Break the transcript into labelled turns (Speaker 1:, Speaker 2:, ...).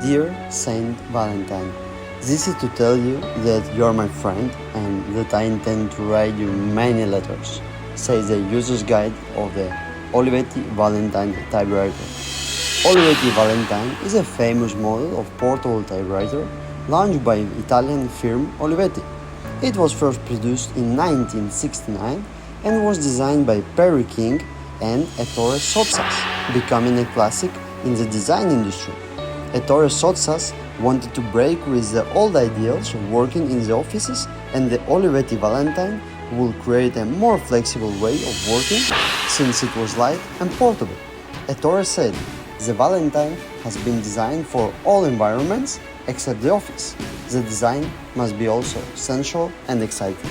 Speaker 1: Dear Saint Valentine, this is to tell you that you're my friend and that I intend to write you many letters, says the user's guide of the Olivetti Valentine typewriter. Olivetti Valentine is a famous model of portable typewriter launched by Italian firm Olivetti. It was first produced in 1969 and was designed by Perry King and Ettore Sottsass, becoming a classic in the design industry. Ettore Sottsass wanted to break with the old ideals of working in the offices, and the Olivetti Valentine would create a more flexible way of working since it was light and portable. Ettore said, "The Valentine has been designed for all environments except the office. The design must be also sensual and exciting."